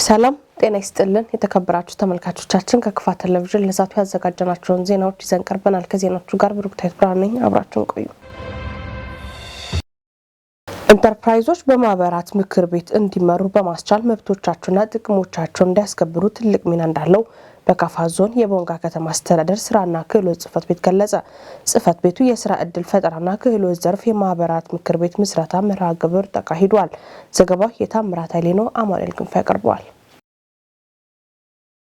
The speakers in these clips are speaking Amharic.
ሰላም ጤና ይስጥልን የተከበራችሁ ተመልካቾቻችን ከክፋት ቴሌቪዥን ለዛቱ ያዘጋጀናቸውን ዜናዎች ይዘን ቀርበናል። ከዜናዎቹ ጋር ብሩክታይት ብርሃን ነኝ። አብራችሁን ቆዩ። ኢንተርፕራይዞች በማህበራት ምክር ቤት እንዲመሩ በማስቻል መብቶቻቸውና ጥቅሞቻቸውን እንዲያስከብሩ ትልቅ ሚና እንዳለው በካፋ ዞን የቦንጋ ከተማ አስተዳደር ስራና ክህሎት ጽህፈት ቤት ገለጸ። ጽህፈት ቤቱ የስራ ዕድል ፈጠራና ክህሎት ዘርፍ የማህበራት ምክር ቤት ምስረታ መርሃ ግብር ተካሂዷል። ዘገባው የታምራት ኃይሌ ነው። አማኑኤል ክንፈ ያቀርበዋል።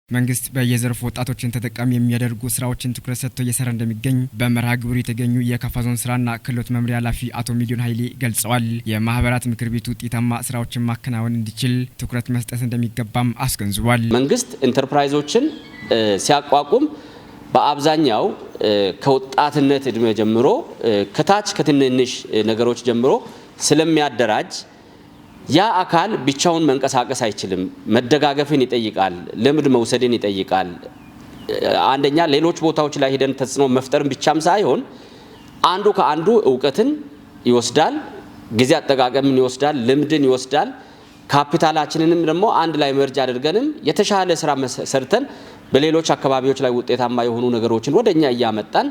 መንግስት በየዘርፉ ወጣቶችን ተጠቃሚ የሚያደርጉ ስራዎችን ትኩረት ሰጥቶ እየሰራ እንደሚገኝ በመርሃ ግብሩ የተገኙ የካፋ ዞን ስራና ክህሎት መምሪያ ኃላፊ አቶ ሚሊዮን ኃይሌ ገልጸዋል። የማህበራት ምክር ቤቱ ውጤታማ ስራዎችን ማከናወን እንዲችል ትኩረት መስጠት እንደሚገባም አስገንዝቧል። መንግስት ኢንተርፕራይዞችን ሲያቋቁም በአብዛኛው ከወጣትነት እድሜ ጀምሮ ከታች ከትንንሽ ነገሮች ጀምሮ ስለሚያደራጅ ያ አካል ብቻውን መንቀሳቀስ አይችልም። መደጋገፍን ይጠይቃል፣ ልምድ መውሰድን ይጠይቃል። አንደኛ ሌሎች ቦታዎች ላይ ሄደን ተጽዕኖ መፍጠርን ብቻም ሳይሆን አንዱ ከአንዱ ዕውቀትን ይወስዳል፣ ጊዜ አጠቃቀምን ይወስዳል፣ ልምድን ይወስዳል። ካፒታላችንንም ደግሞ አንድ ላይ መርጅ አድርገንም የተሻለ ስራ ሰርተን በሌሎች አካባቢዎች ላይ ውጤታማ የሆኑ ነገሮችን ወደኛ እያመጣን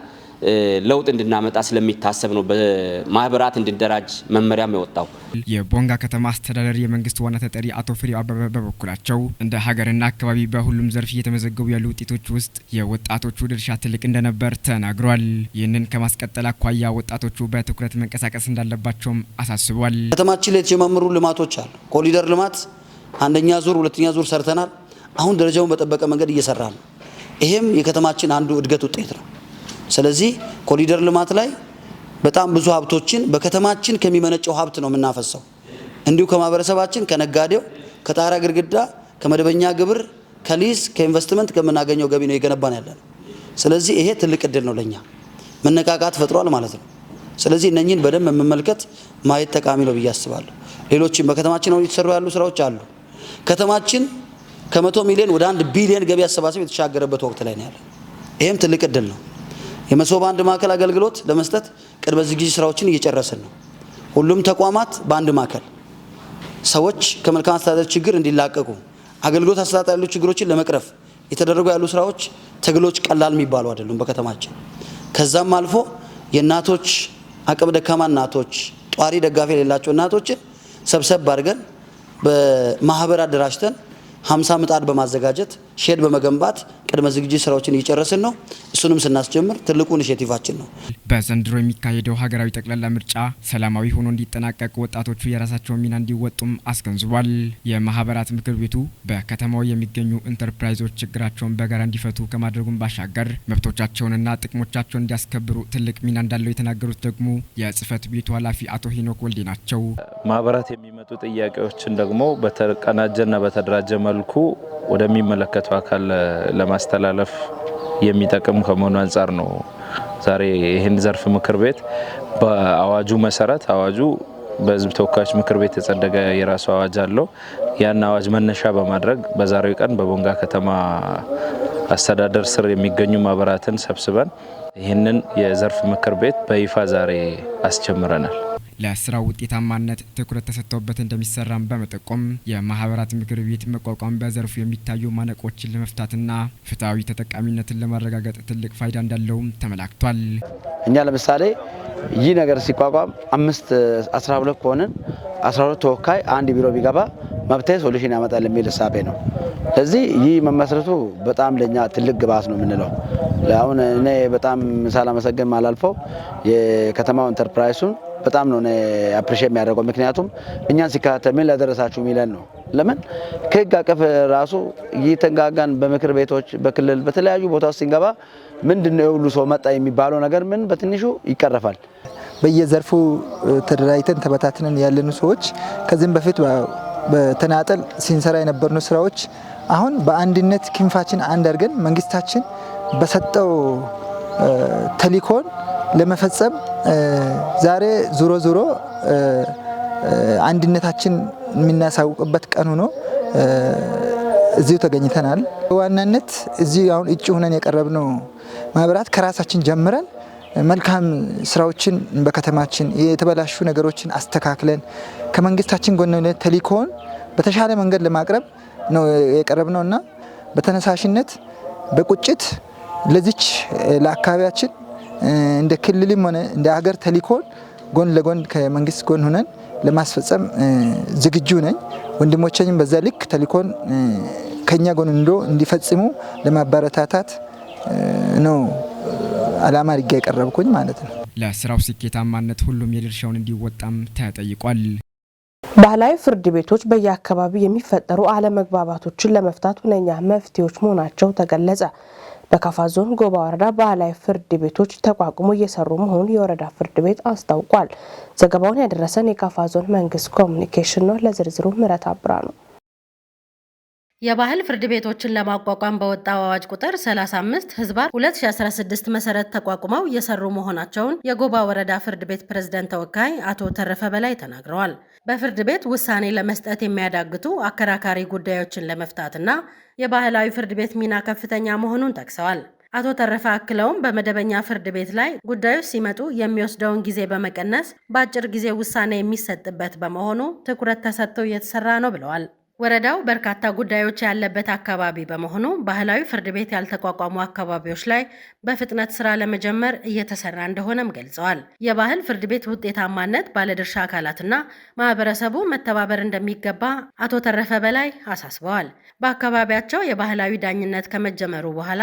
ለውጥ እንድናመጣ ስለሚታሰብ ነው በማህበራት እንዲደራጅ መመሪያም የወጣው። የቦንጋ ከተማ አስተዳደር የመንግስት ዋና ተጠሪ አቶ ፍሬው አበበ በበኩላቸው እንደ ሀገርና አካባቢ በሁሉም ዘርፍ እየተመዘገቡ ያሉ ውጤቶች ውስጥ የወጣቶቹ ድርሻ ትልቅ እንደነበር ተናግሯል። ይህንን ከማስቀጠል አኳያ ወጣቶቹ በትኩረት መንቀሳቀስ እንዳለባቸውም አሳስቧል። ከተማችን ላይ የተጀመሩ ልማቶች አሉ። ኮሪደር ልማት አንደኛ ዙር ሁለተኛ ዙር ሰርተናል። አሁን ደረጃውን በጠበቀ መንገድ እየሰራ ነው። ይሄም የከተማችን አንዱ እድገት ውጤት ነው። ስለዚህ ኮሪደር ልማት ላይ በጣም ብዙ ሀብቶችን በከተማችን ከሚመነጨው ሀብት ነው የምናፈሰው። እንዲሁ ከማህበረሰባችን ከነጋዴው ከጣራ ግድግዳ ከመደበኛ ግብር ከሊዝ ከኢንቨስትመንት ከምናገኘው ገቢ ነው የገነባን ያለነው። ስለዚህ ይሄ ትልቅ እድል ነው ለኛ መነቃቃት ፈጥሯል ማለት ነው። ስለዚህ እነኚህን በደንብ መመልከት ማየት ጠቃሚ ነው ብዬ አስባለሁ። ሌሎችም በከተማችን ነው የተሰሩ ያሉ ስራዎች አሉ። ከተማችን ከ100 ሚሊዮን ወደ 1 ቢሊዮን ገቢ አሰባሰብ የተሻገረበት ወቅት ላይ ነው ያለው። ይሄም ትልቅ እድል ነው። የመሶብ አንድ ማዕከል አገልግሎት ለመስጠት ቅድመ ዝግጅት ስራዎችን እየጨረስን ነው። ሁሉም ተቋማት በአንድ ማዕከል ሰዎች ከመልካም አስተዳደር ችግር እንዲላቀቁ አገልግሎት አሰጣጥ ያሉ ችግሮችን ለመቅረፍ የተደረጉ ያሉ ስራዎች ትግሎች ቀላል የሚባሉ አይደሉም በከተማችን። ከዛም አልፎ የእናቶች አቅም ደካማ እናቶች ጧሪ ደጋፊ የሌላቸው እናቶችን ሰብሰብ አድርገን በማህበር አደራጅተን 50 ምጣድ በማዘጋጀት ሼድ በመገንባት ቅድመ ዝግጅት ስራዎችን እየጨረስን ነው። እሱንም ስናስጀምር ትልቁ ኢኒሼቲቫችን ነው። በዘንድሮ የሚካሄደው ሀገራዊ ጠቅላላ ምርጫ ሰላማዊ ሆኖ እንዲጠናቀቅ ወጣቶቹ የራሳቸውን ሚና እንዲወጡም አስገንዝቧል። የማህበራት ምክር ቤቱ በከተማው የሚገኙ ኢንተርፕራይዞች ችግራቸውን በጋራ እንዲፈቱ ከማድረጉም ባሻገር መብቶቻቸውንና ጥቅሞቻቸውን እንዲያስከብሩ ትልቅ ሚና እንዳለው የተናገሩት ደግሞ የጽህፈት ቤቱ ኃላፊ አቶ ሄኖክ ወልዴ ናቸው። ማህበራት የሚመጡ ጥያቄዎችን ደግሞ በተቀናጀና በተደራጀ መልኩ ወደሚመለከተው አካል ለማስተላለፍ የሚጠቅም ከመሆኑ አንጻር ነው ዛሬ ይህን ዘርፍ ምክር ቤት በአዋጁ መሰረት አዋጁ በህዝብ ተወካዮች ምክር ቤት የጸደቀ የራሱ አዋጅ አለው። ያን አዋጅ መነሻ በማድረግ በዛሬው ቀን በቦንጋ ከተማ አስተዳደር ስር የሚገኙ ማህበራትን ሰብስበን ይህንን የዘርፍ ምክር ቤት በይፋ ዛሬ አስጀምረናል። ለስራው ውጤታማነት ትኩረት ተሰጥቶበት እንደሚሰራም በመጠቆም የማህበራት ምክር ቤት መቋቋም በዘርፉ የሚታዩ ማነቆችን ለመፍታትና ፍትሃዊ ተጠቃሚነትን ለማረጋገጥ ትልቅ ፋይዳ እንዳለውም ተመላክቷል። እኛ ለምሳሌ ይህ ነገር ሲቋቋም 12 ከሆነን 12 ተወካይ አንድ ቢሮ ቢገባ መብቴ ሶሉሽን ያመጣል የሚል ሐሳቤ ነው። ስለዚህ ይህ መመስረቱ በጣም ለኛ ትልቅ ግብዓት ነው የምንለው። አሁን እኔ በጣም ሳላመሰግን ማላልፈው የከተማው ኢንተርፕራይሱን በጣም ነው አፕሪሺየት የሚያደርገው። ምክንያቱም እኛን ሲከታተል ምን ለደረሳችሁ ሚለን ነው። ለምን ከህግ አቀፍ ራሱ እየተንጋጋን በምክር ቤቶች በክልል በተለያዩ ቦታዎች ሲንገባ ምንድነው ሁሉ ሰው መጣ የሚባለው ነገር ምን በትንሹ ይቀርፋል። በየዘርፉ ተደራጅተን ተበታትነን ያለኑ ሰዎች ከዚህም በፊት በተናጠል ሲንሰራ የነበሩ ስራዎች አሁን በአንድነት ክንፋችን አንድ አድርገን መንግስታችን በሰጠው ተልዕኮን ለመፈጸም ዛሬ ዙሮ አንድነታችን የምናሳውቅበት ቀን ሆኖ እዚሁ ተገኝተናል። ዋናነት እዚህ አሁን እጩ ሆነን የቀረብነው ማህበራት ከራሳችን ጀምረን መልካም ስራዎችን በከተማችን የተበላሹ ነገሮችን አስተካክለን ከመንግስታችን ጎን ተልዕኮን በተሻለ መንገድ ለማቅረብ ነው የቀረብነውና በተነሳሽነት በቁጭት ለዚች ለአካባቢያችን እንደ ክልልም ሆነ እንደ ሀገር ተልዕኮን ጎን ለጎን ከመንግስት ጎን ሆነን ለማስፈጸም ዝግጁ ነኝ። ወንድሞቼንም በዛ ልክ ተልዕኮን ከኛ ጎን እንዲፈጽሙ ለማበረታታት ነው አላማ አድርጌ ያቀረብኩኝ ማለት ነው። ለስራው ስኬታማነት ሁሉም የድርሻውን እንዲወጣም ተጠይቋል። ባህላዊ ፍርድ ቤቶች በየአካባቢው የሚፈጠሩ አለመግባባቶችን ለመፍታት ሁነኛ መፍትሄዎች መሆናቸው ተገለጸ። በካፋ ዞን ጎባ ወረዳ ባህላዊ ፍርድ ቤቶች ተቋቁሞ እየሰሩ መሆኑን የወረዳ ፍርድ ቤት አስታውቋል። ዘገባውን ያደረሰን የካፋ ዞን መንግስት ኮሚኒኬሽን ነው። ለዝርዝሩ ምረት አብራ ነው። የባህል ፍርድ ቤቶችን ለማቋቋም በወጣው አዋጅ ቁጥር 35/2016 መሰረት ተቋቁመው እየሰሩ መሆናቸውን የጎባ ወረዳ ፍርድ ቤት ፕሬዝዳንት ተወካይ አቶ ተረፈ በላይ ተናግረዋል። በፍርድ ቤት ውሳኔ ለመስጠት የሚያዳግቱ አከራካሪ ጉዳዮችን ለመፍታትና የባህላዊ ፍርድ ቤት ሚና ከፍተኛ መሆኑን ጠቅሰዋል። አቶ ተረፈ አክለውም በመደበኛ ፍርድ ቤት ላይ ጉዳዮች ሲመጡ የሚወስደውን ጊዜ በመቀነስ በአጭር ጊዜ ውሳኔ የሚሰጥበት በመሆኑ ትኩረት ተሰጥቶ እየተሰራ ነው ብለዋል። ወረዳው በርካታ ጉዳዮች ያለበት አካባቢ በመሆኑ ባህላዊ ፍርድ ቤት ያልተቋቋሙ አካባቢዎች ላይ በፍጥነት ስራ ለመጀመር እየተሰራ እንደሆነም ገልጸዋል። የባህል ፍርድ ቤት ውጤታማነት ባለድርሻ አካላትና ማህበረሰቡ መተባበር እንደሚገባ አቶ ተረፈ በላይ አሳስበዋል። በአካባቢያቸው የባህላዊ ዳኝነት ከመጀመሩ በኋላ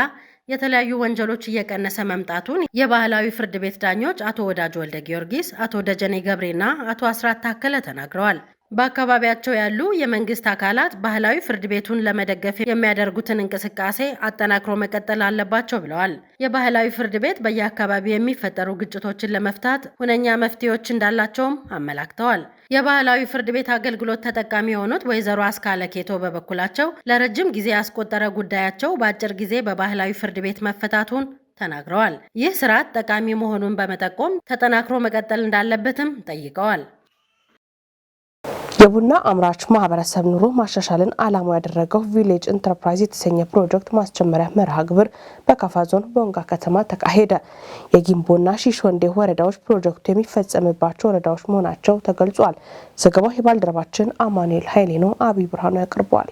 የተለያዩ ወንጀሎች እየቀነሰ መምጣቱን የባህላዊ ፍርድ ቤት ዳኞች አቶ ወዳጅ ወልደ ጊዮርጊስ፣ አቶ ደጀኔ ገብሬና አቶ አስራት ታከለ ተናግረዋል። በአካባቢያቸው ያሉ የመንግስት አካላት ባህላዊ ፍርድ ቤቱን ለመደገፍ የሚያደርጉትን እንቅስቃሴ አጠናክሮ መቀጠል አለባቸው ብለዋል። የባህላዊ ፍርድ ቤት በየአካባቢው የሚፈጠሩ ግጭቶችን ለመፍታት ሁነኛ መፍትሄዎች እንዳላቸውም አመላክተዋል። የባህላዊ ፍርድ ቤት አገልግሎት ተጠቃሚ የሆኑት ወይዘሮ አስካለ ኬቶ በበኩላቸው ለረጅም ጊዜ ያስቆጠረ ጉዳያቸው በአጭር ጊዜ በባህላዊ ፍርድ ቤት መፈታቱን ተናግረዋል። ይህ ስርዓት ጠቃሚ መሆኑን በመጠቆም ተጠናክሮ መቀጠል እንዳለበትም ጠይቀዋል። የቡና አምራች ማህበረሰብ ኑሮ ማሻሻልን ዓላማው ያደረገው ቪሌጅ ኢንተርፕራይዝ የተሰኘ ፕሮጀክት ማስጀመሪያ መርሃ ግብር በካፋ ዞን ቦንጋ ከተማ ተካሄደ። የጊምቦና ሺሾንዴ ወረዳዎች ፕሮጀክቱ የሚፈጸምባቸው ወረዳዎች መሆናቸው ተገልጿል። ዘገባው የባልደረባችን አማኑኤል ኃይሌ ነው። አብይ ብርሃኑ ያቀርበዋል።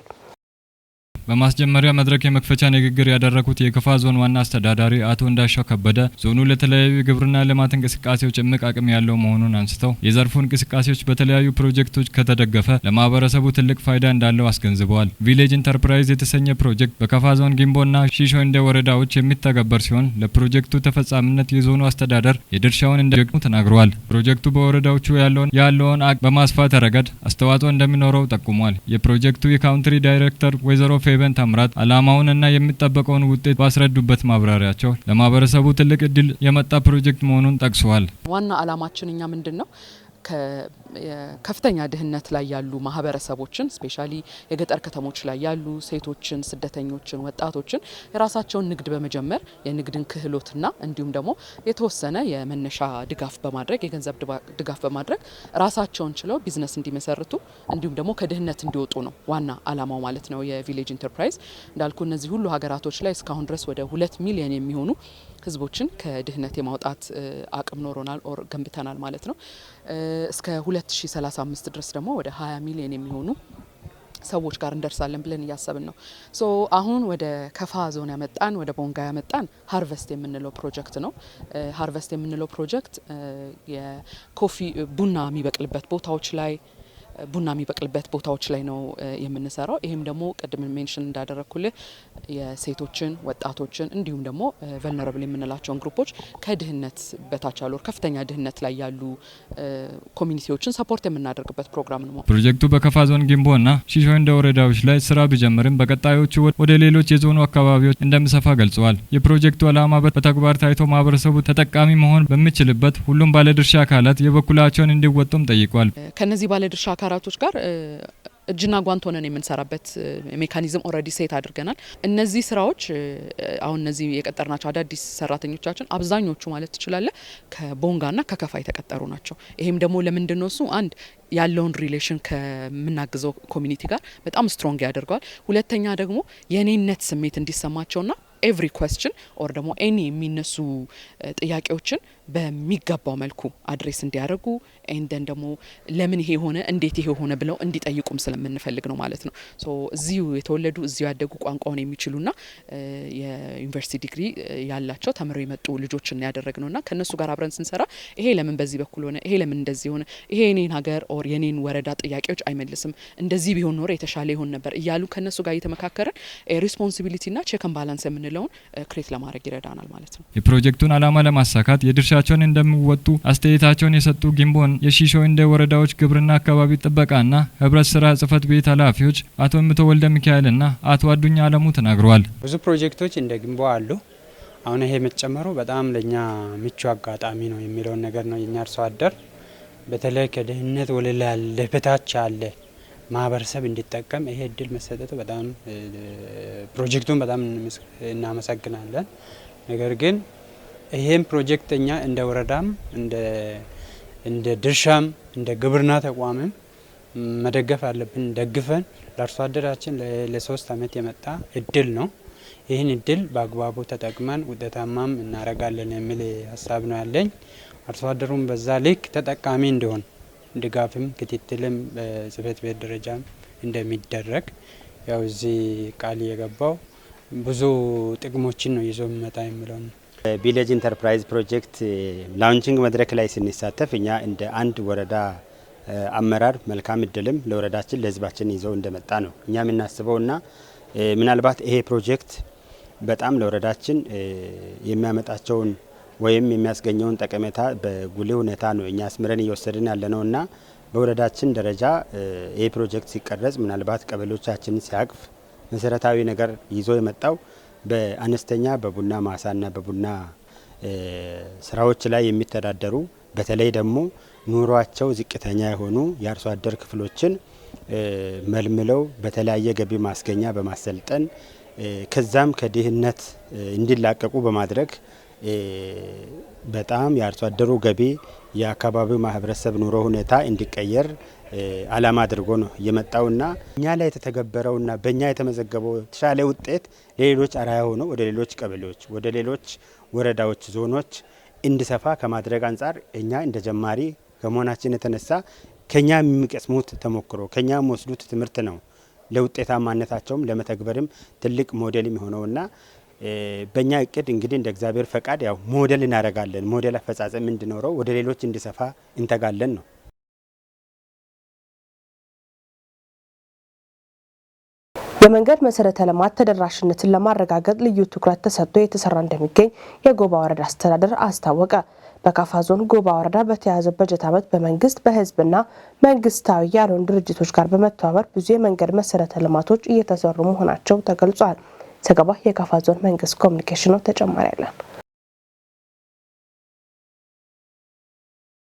በማስጀመሪያ መድረክ የመክፈቻ ንግግር ያደረጉት የካፋ ዞን ዋና አስተዳዳሪ አቶ እንዳሻው ከበደ ዞኑ ለተለያዩ የግብርና ልማት እንቅስቃሴዎች እምቅ አቅም ያለው መሆኑን አንስተው የዘርፉ እንቅስቃሴዎች በተለያዩ ፕሮጀክቶች ከተደገፈ ለማህበረሰቡ ትልቅ ፋይዳ እንዳለው አስገንዝበዋል። ቪሌጅ ኢንተርፕራይዝ የተሰኘ ፕሮጀክት በካፋ ዞን ጊምቦና ሺሾንዴ ወረዳዎች የሚተገበር ሲሆን ለፕሮጀክቱ ተፈጻሚነት የዞኑ አስተዳደር የድርሻውን እንደሚወጣ ተናግረዋል። ፕሮጀክቱ በወረዳዎቹ ያለውን አቅም በማስፋት ረገድ አስተዋጽኦ እንደሚኖረው ጠቁሟል። የፕሮጀክቱ የካውንትሪ ዳይሬክተር ወይዘሮ ፌቨን ታምራት ዓላማውንና የሚጠበቀውን ውጤት ባስረዱበት ማብራሪያቸው ለማህበረሰቡ ትልቅ እድል የመጣ ፕሮጀክት መሆኑን ጠቅሰዋል። ዋና ዓላማችን እኛ ምንድነው ከፍተኛ ድህነት ላይ ያሉ ማህበረሰቦችን ስፔሻሊ የገጠር ከተሞች ላይ ያሉ ሴቶችን፣ ስደተኞችን፣ ወጣቶችን የራሳቸውን ንግድ በመጀመር የንግድን ክህሎትና እንዲሁም ደግሞ የተወሰነ የመነሻ ድጋፍ በማድረግ የገንዘብ ድጋፍ በማድረግ ራሳቸውን ችለው ቢዝነስ እንዲመሰርቱ እንዲሁም ደግሞ ከድህነት እንዲወጡ ነው ዋና ዓላማው ማለት ነው። የቪሌጅ ኢንተርፕራይዝ እንዳልኩ እነዚህ ሁሉ ሀገራቶች ላይ እስካሁን ድረስ ወደ 2 ሚሊዮን የሚሆኑ ህዝቦችን ከድህነት የማውጣት አቅም ኖሮናል ኦር ገንብተናል ማለት ነው። እስከ 2035 ድረስ ደግሞ ወደ 20 ሚሊዮን የሚሆኑ ሰዎች ጋር እንደርሳለን ብለን እያሰብን ነው። አሁን ወደ ካፋ ዞን ያመጣን ወደ ቦንጋ ያመጣን ሃርቨስት የምንለው ፕሮጀክት ነው። ሃርቨስት የምንለው ፕሮጀክት የኮፊ ቡና የሚበቅልበት ቦታዎች ላይ ነው የምንሰራው። ይሄም ደግሞ ቅድም ሜንሽን እንዳደረኩልህ የሴቶችን፣ ወጣቶችን እንዲሁም ደግሞ ቨልነራብል የምንላቸውን ግሩፖች ከድህነት በታች ያሉ ከፍተኛ ድህነት ላይ ያሉ ኮሚኒቲዎችን ሰፖርት የምናደርግበት ፕሮግራም ነው። ፕሮጀክቱ በካፋ ዞን ጊምቦና ሺሾንዴ ወረዳዎች ላይ ስራ ቢጀምርም በቀጣዮቹ ወደ ሌሎች የዞኑ አካባቢዎች እንደሚሰፋ ገልጸዋል። የፕሮጀክቱ ዓላማ በተግባር ታይቶ ማህበረሰቡ ተጠቃሚ መሆን በሚችልበት ሁሉም ባለድርሻ አካላት የበኩላቸውን እንዲወጡም ጠይቋል። ከነዚህ ባለድርሻ አካላቶች ጋር እጅና ጓንት ሆነን የምንሰራበት ሜካኒዝም ኦልሬዲ ሴት አድርገናል። እነዚህ ስራዎች አሁን እነዚህ የቀጠርናቸው አዳዲስ ሰራተኞቻችን አብዛኞቹ ማለት ትችላለ ከቦንጋና ከካፋ የተቀጠሩ ናቸው። ይሄም ደግሞ ለምንድን ነው እሱ አንድ ያለውን ሪሌሽን ከምናግዘው ኮሚኒቲ ጋር በጣም ስትሮንግ ያደርገዋል። ሁለተኛ ደግሞ የኔነት ስሜት እንዲሰማቸውና ኤቭሪ ኩዌስችን ኦር ደግሞ ኤኒ የሚነሱ ጥያቄዎችን በሚገባው መልኩ አድሬስ እንዲያደርጉ ኤንደን ደግሞ ለምን ይሄ ሆነ እንዴት ይሄ ሆነ ብለው እንዲጠይቁም ስለምንፈልግ ነው ማለት ነው። ሶ እዚሁ የተወለዱ እዚሁ ያደጉ ቋንቋውን የሚችሉና የዩኒቨርሲቲ ዲግሪ ያላቸው ተምረው የመጡ ልጆችን ያደረግነውና ከነሱ ጋር አብረን ስንሰራ ይሄ ለምን በዚህ በኩል ሆነ ይሄ ለምን እንደዚህ ሆነ ይሄ የኔን ሀገር ኦር የኔን ወረዳ ጥያቄዎች አይመልስም እንደዚህ ቢሆን ኖሮ የተሻለ ይሆን ነበር እያሉ ከነሱ ጋር እየተመካከረን ሪስፖንሲቢሊቲና ቼክ ኤንድ ባላንስ የምንለውን ክሬት ለማድረግ ይረዳናል ማለት ነው። የፕሮጀክቱን ዓላማ ለማሳካት የድርሻቸውን እንደሚወጡ አስተያየታቸውን የሰጡ ጊምቦን የሺሾ እንደ ወረዳዎች ግብርና አካባቢ ጥበቃና ህብረት ስራ ጽህፈት ቤት ኃላፊዎች አቶ ምቶ ወልደ ሚካኤልና አቶ አዱኛ አለሙ ተናግረዋል። ብዙ ፕሮጀክቶች እንደ ጊምቦ አሉ። አሁን ይሄ መጨመሩ በጣም ለኛ ምቹ አጋጣሚ ነው የሚለውን ነገር ነው። የኛ አርሶ አደር በተለይ ከድህነት ወለል ያለ በታች ያለ ማህበረሰብ እንዲጠቀም ይሄ እድል መሰጠቱ በጣም ፕሮጀክቱን በጣም እናመሰግናለን። ነገር ግን ይሄን ፕሮጀክት እኛ እንደ ወረዳም እንደ ድርሻም እንደ ግብርና ተቋምም መደገፍ አለብን። ደግፈን ለአርሶ አደራችን ለ3 አመት የመጣ እድል ነው። ይህን እድል በአግባቡ ተጠቅመን ውጤታማም እናረጋለን የሚል ሀሳብ ነው ያለኝ። አርሶ አደሩም በዛ ልክ ተጠቃሚ እንዲሆን ድጋፍም ክትትልም በጽህፈት ቤት ደረጃም እንደሚደረግ ያው እዚህ ቃል የገባው ብዙ ጥቅሞችን ነው ይዞ የሚመጣ የሚለው ነው። ቪሌጅ ኢንተርፕራይዝ ፕሮጀክት ላውንቺንግ መድረክ ላይ ስንሳተፍ እኛ እንደ አንድ ወረዳ አመራር መልካም እድልም ለወረዳችን ለህዝባችን ይዘው እንደመጣ ነው እኛ የምናስበውና ምናልባት ይሄ ፕሮጀክት በጣም ለወረዳችን የሚያመጣቸውን ወይም የሚያስገኘውን ጠቀሜታ በጉልህ ሁኔታ ነው እኛ አስምረን እየወሰድን ያለነውና በወረዳችን ደረጃ ይሄ ፕሮጀክት ሲቀረጽ ምናልባት ቀበሌዎቻችንን ሲያቅፍ መሰረታዊ ነገር ይዞ የመጣው በአነስተኛ በቡና ማሳና በቡና ስራዎች ላይ የሚተዳደሩ በተለይ ደግሞ ኑሯቸው ዝቅተኛ የሆኑ የአርሶ አደር ክፍሎችን መልምለው በተለያየ ገቢ ማስገኛ በማሰልጠን ከዛም ከድህነት እንዲላቀቁ በማድረግ በጣም የአርሶ አደሩ ገቢ የአካባቢው ማህበረሰብ ኑሮ ሁኔታ እንዲቀየር አላማ አድርጎ ነው የመጣውና እኛ ላይ የተተገበረውና በእኛ የተመዘገበው የተሻለ ውጤት ለሌሎች አርአያ ሆኖ ወደ ሌሎች ቀበሌዎች ወደ ሌሎች ወረዳዎች ዞኖች እንዲሰፋ ከማድረግ አንጻር እኛ እንደ ጀማሪ ከመሆናችን የተነሳ ከኛ የሚቀስሙት ተሞክሮ ከኛ የሚወስዱት ትምህርት ነው ለውጤታማነታቸውም ለመተግበርም ትልቅ ሞዴል የሚሆነውና በእኛ እቅድ እንግዲህ እንደ እግዚአብሔር ፈቃድ ያው ሞዴል እናደርጋለን። ሞዴል አፈጻጸም እንዲኖረው ወደ ሌሎች እንዲሰፋ እንተጋለን ነው። የመንገድ መሰረተ ልማት ተደራሽነትን ለማረጋገጥ ልዩ ትኩረት ተሰጥቶ የተሰራ እንደሚገኝ የጎባ ወረዳ አስተዳደር አስታወቀ። በካፋ ዞን ጎባ ወረዳ በተያዘ በጀት ዓመት በመንግስት በህዝብና መንግስታዊ ያልሆኑ ድርጅቶች ጋር በመተባበር ብዙ የመንገድ መሰረተ ልማቶች እየተሰሩ መሆናቸው ተገልጿል። ዘገባ የካፋ ዞን መንግስት ኮሚኒኬሽን ነው። ተጨማሪ ያለን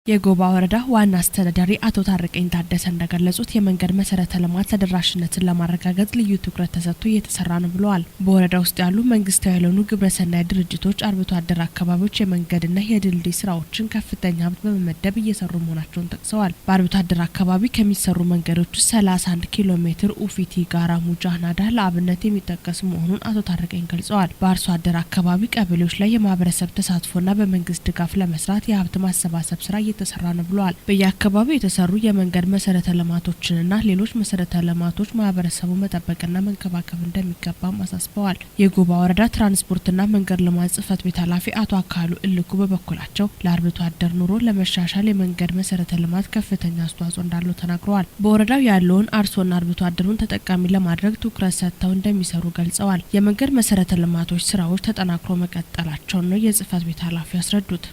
የጎባ ወረዳ ዋና አስተዳዳሪ አቶ ታረቀኝ ታደሰ እንደገለጹት የመንገድ መሰረተ ልማት ተደራሽነትን ለማረጋገጥ ልዩ ትኩረት ተሰጥቶ እየተሰራ ነው ብለዋል። በወረዳ ውስጥ ያሉ መንግስታዊ ያልሆኑ ግብረሰናይ ድርጅቶች አርብቶ አደር አካባቢዎች የመንገድና የድልድይ ስራዎችን ከፍተኛ ሀብት በመመደብ እየሰሩ መሆናቸውን ጠቅሰዋል። በአርብቶ አደር አካባቢ ከሚሰሩ መንገዶች ውስጥ 31 ኪሎ ሜትር ኡፊቲ ጋራ ሙጃናዳ ለአብነት የሚጠቀስ መሆኑን አቶ ታረቀኝ ገልጸዋል። በአርሶ አደር አካባቢ ቀበሌዎች ላይ የማህበረሰብ ተሳትፎና በመንግስት ድጋፍ ለመስራት የሀብት ማሰባሰብ ስራ ተሰራ ነው ብለዋል። በየአካባቢው የተሰሩ የመንገድ መሰረተ ልማቶችንና ሌሎች መሰረተ ልማቶች ማህበረሰቡ መጠበቅና መንከባከብ እንደሚገባም አሳስበዋል። የጎባ ወረዳ ትራንስፖርትና መንገድ ልማት ጽህፈት ቤት ኃላፊ አቶ አካሉ እልኩ በበኩላቸው ለአርብቶ አደር ኑሮ ለመሻሻል የመንገድ መሰረተ ልማት ከፍተኛ አስተዋጽኦ እንዳለው ተናግረዋል። በወረዳው ያለውን አርሶና አርብቶ አደሩን ተጠቃሚ ለማድረግ ትኩረት ሰጥተው እንደሚሰሩ ገልጸዋል። የመንገድ መሰረተ ልማቶች ስራዎች ተጠናክሮ መቀጠላቸውን ነው የጽህፈት ቤት ኃላፊ ያስረዱት።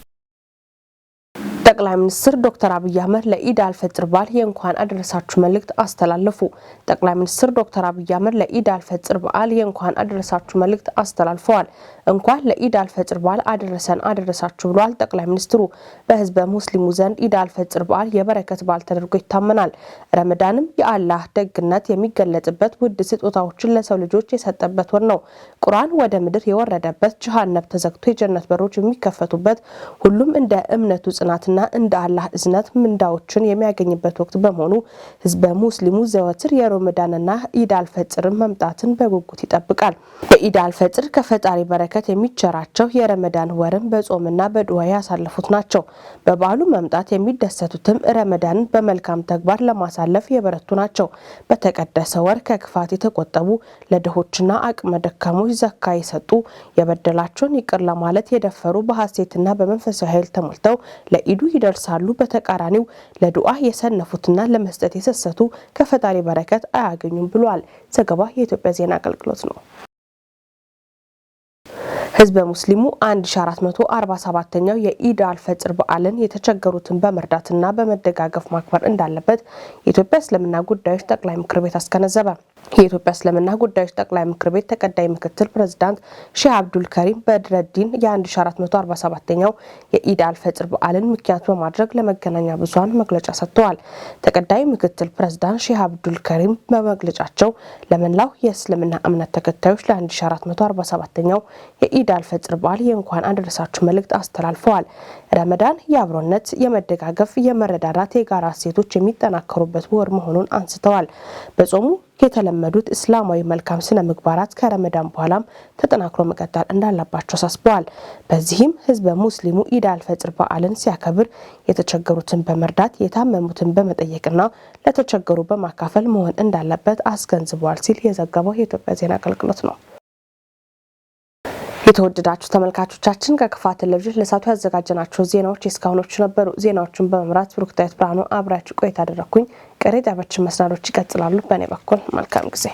ጠቅላይ ሚኒስትር ዶክተር አብይ አህመድ ለኢድ አልፈጥር በዓል የእንኳን አደረሳችሁ መልእክት አስተላለፉ። ጠቅላይ ሚኒስትር ዶክተር አብይ አህመድ ለኢድ አልፈጥር በዓል የእንኳን አደረሳችሁ መልእክት አስተላልፈዋል። እንኳን ለኢድ አልፈጥር በዓል አደረሰን አደረሳችሁ ብለዋል ጠቅላይ ሚኒስትሩ። በህዝበ ሙስሊሙ ዘንድ ኢድ አልፈጥር በዓል የበረከት በዓል ተደርጎ ይታመናል። ረመዳንም የአላህ ደግነት የሚገለጥበት ውድ ስጦታዎችን ለሰው ልጆች የሰጠበት ወር ነው። ቁርአን ወደ ምድር የወረደበት፣ ጀሃነም ተዘግቶ የጀነት በሮች የሚከፈቱበት፣ ሁሉም እንደ እምነቱ ጽናትና ረድኤትና እንደ አላህ እዝነት ምንዳዎችን የሚያገኝበት ወቅት በመሆኑ ህዝበ ሙስሊሙ ዘወትር የረመዳንና ኢድ አልፈጥርን መምጣትን በጉጉት ይጠብቃል። በኢድ አልፈጥር ከፈጣሪ በረከት የሚቸራቸው የረመዳን ወርን በጾምና በዱዓ ያሳለፉት ናቸው። በበዓሉ መምጣት የሚደሰቱትም ረመዳንን በመልካም ተግባር ለማሳለፍ የበረቱ ናቸው። በተቀደሰ ወር ከክፋት የተቆጠቡ ለድሆችና አቅመ ደካሞች ዘካ የሰጡ የበደላቸውን ይቅር ለማለት የደፈሩ በሐሴትና በመንፈሳዊ ኃይል ተሞልተው ለኢዱ ይደርሳሉ። በተቃራኒው ለዱዓ የሰነፉትና ለመስጠት የሰሰቱ ከፈጣሪ በረከት አያገኙም ብሏል። ዘገባ የኢትዮጵያ ዜና አገልግሎት ነው። ህዝበ ሙስሊሙ 1447ኛው የኢድ አልፈጥር በዓልን የተቸገሩትን በመርዳትና በመደጋገፍ ማክበር እንዳለበት የኢትዮጵያ እስልምና ጉዳዮች ጠቅላይ ምክር ቤት አስገነዘበ። የኢትዮጵያ እስልምና ጉዳዮች ጠቅላይ ምክር ቤት ተቀዳሚ ምክትል ፕሬዝዳንት ሼህ አብዱል ከሪም በድረዲን የ1447ኛው የኢድ አልፈጥር በዓልን ምክንያት በማድረግ ለመገናኛ ብዙሃን መግለጫ ሰጥተዋል። ተቀዳሚ ምክትል ፕሬዝዳንት ሼህ አብዱል ከሪም በመግለጫቸው ለመላው የእስልምና እምነት ተከታዮች ለ1447ኛው የኢድ አልፈጥር በዓል የእንኳን አደረሳችሁ መልእክት አስተላልፈዋል። ረመዳን የአብሮነት፣ የመደጋገፍ፣ የመረዳዳት የጋራ እሴቶች የሚጠናከሩበት ወር መሆኑን አንስተዋል። በጾሙ የተለመዱት እስላማዊ መልካም ስነ ምግባራት ከረመዳን በኋላም ተጠናክሮ መቀጠል እንዳለባቸው አሳስበዋል። በዚህም ህዝበ ሙስሊሙ ኢድ አልፈጥር በዓልን ሲያከብር የተቸገሩትን በመርዳት የታመሙትን በመጠየቅና ለተቸገሩ በማካፈል መሆን እንዳለበት አስገንዝበዋል ሲል የዘገበው የኢትዮጵያ ዜና አገልግሎት ነው። የተወደዳችሁ ተመልካቾቻችን ከክፋት ቴሌቪዥን ለሳቱ ያዘጋጀናቸው ዜናዎች እስካሁኖቹ ነበሩ። ዜናዎቹን በመምራት ብሩክታይት ብርሃኑ አብራችሁ ቆይታ አደረኩኝ። ቀሪ ጣቢያችን መስናዶች ይቀጥላሉ። በእኔ በኩል መልካም ጊዜ